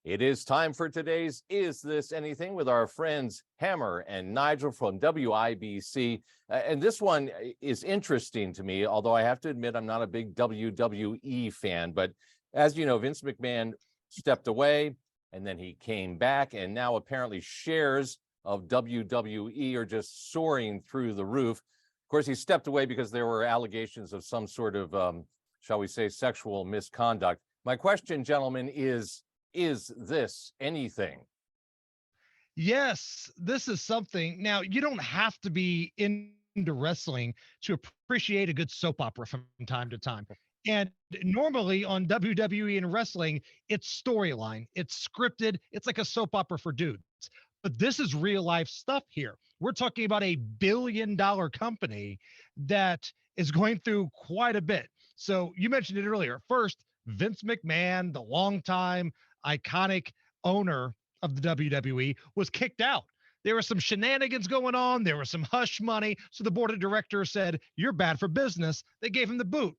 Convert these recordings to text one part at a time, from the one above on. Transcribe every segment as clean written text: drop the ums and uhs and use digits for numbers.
It is time for today's Is This Anything with our friends Hammer and Nigel from WIBC. And this one is interesting to me, although I have to admit I'm not a big WWE fan. But as you know, Vince McMahon stepped away and then he came back, and now apparently shares of WWE are just soaring through the roof. Of course, he stepped away because there were allegations of some sort of, shall we say, sexual misconduct. My question, gentlemen, is this anything? Yes, this is something. Now, you don't have to be into wrestling to appreciate a good soap opera from time to time. And normally on WWE and wrestling, it's storyline, it's scripted, it's like a soap opera for dudes. But this is real life stuff here. We're talking about a billion-dollar company that is going through quite a bit. So you mentioned it earlier. First, Vince McMahon, the longtime iconic owner of the WWE, was kicked out. There were some shenanigans going on. There was some hush money. So the board of directors said, "You're bad for business." They gave him the boot.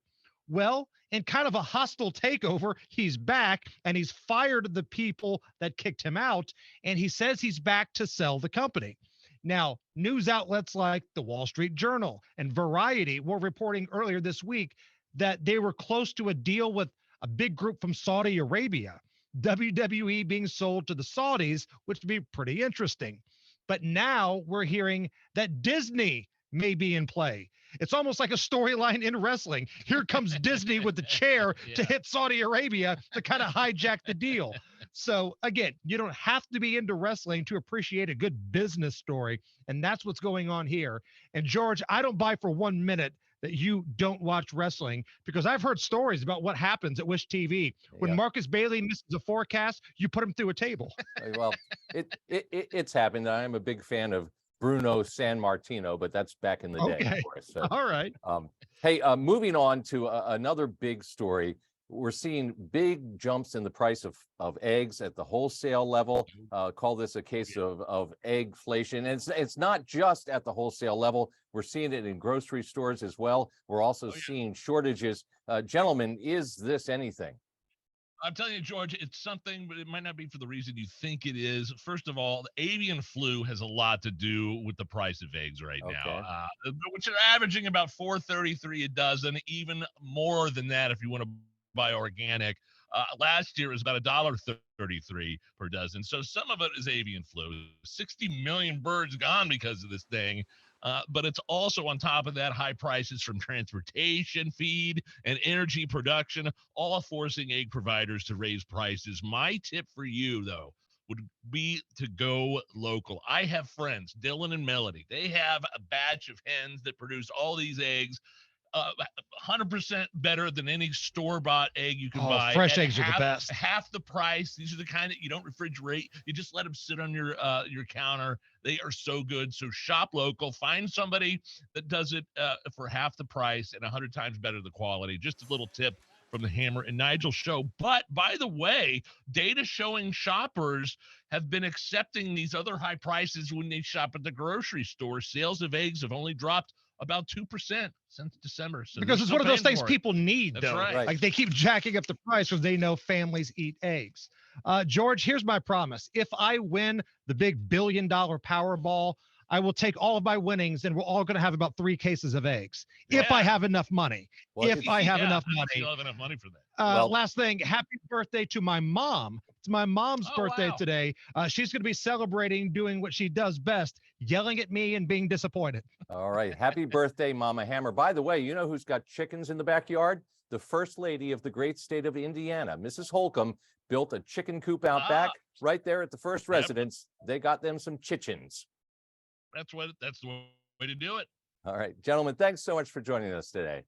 Well, in kind of a hostile takeover, he's back and he's fired the people that kicked him out. And he says he's back to sell the company. Now, news outlets like the Wall Street Journal and Variety were reporting earlier this week that they were close to a deal with a big group from Saudi Arabia, WWE being sold to the Saudis, which would be pretty interesting. But now we're hearing that Disney may be in play. It's almost like a storyline in wrestling. Here comes Disney with the chair to hit Saudi Arabia to kind of hijack the deal. So again, you don't have to be into wrestling to appreciate a good business story. And that's what's going on here. And George, I don't buy for 1 minute that you don't watch wrestling, because I've heard stories about what happens at Wish TV. When Marcus Bailey misses a forecast, you put him through a table. Well, it's happened. I am a big fan of Bruno Sammartino, but that's back in the day, of course. So, all right. Hey, moving on to another big story. We're seeing big jumps in the price of eggs at the wholesale level. Call this a case of eggflation. And it's not just at the wholesale level. We're seeing it in grocery stores as well. We're also seeing shortages. Gentlemen, is this anything? I'm telling you, George, it's something, but it might not be for the reason you think it is. First of all, the avian flu has a lot to do with the price of eggs right now, which are averaging about $4.33 a dozen, even more than that if you want to buy organic. Last year it was about $1.33 per dozen. So some of it is avian flu. 60 million birds gone because of this thing. But it's also on top of that high prices from transportation, feed, and energy production, all forcing egg providers to raise prices. My tip for you, though, would be to go local. I have friends, Dylan and Melody. They have a batch of hens that produce all these eggs. 100% better than any store-bought egg you can buy. Fresh eggs are the best. Half the price. These are the kind that you don't refrigerate. You just let them sit on your counter. They are so good. So shop local. Find somebody that does it for half the price and 100 times better the quality. Just a little tip from the Hammer and Nigel show. But by the way, data showing shoppers have been accepting these other high prices when they shop at the grocery store. Sales of eggs have only dropped about 2% since December. So because it's one of those things people need, That's though. Right. Like they keep jacking up the price because they know families eat eggs. George, here's my promise. If I win the big billion-dollar Powerball, I will take all of my winnings and we're all going to have about 3 cases of eggs. If I have enough money. Well, if I have enough money. You don't have enough money for that. Last thing, happy birthday to my mom. It's my mom's birthday today. She's going to be celebrating doing what she does best, yelling at me and being disappointed. All right. Happy birthday, Mama Hammer. By the way, you know who's got chickens in the backyard? The First Lady of the great state of Indiana. Mrs. Holcomb built a chicken coop out back right there at the first residence. They got them some chickens. That's the way to do it. All right, gentlemen, thanks so much for joining us today.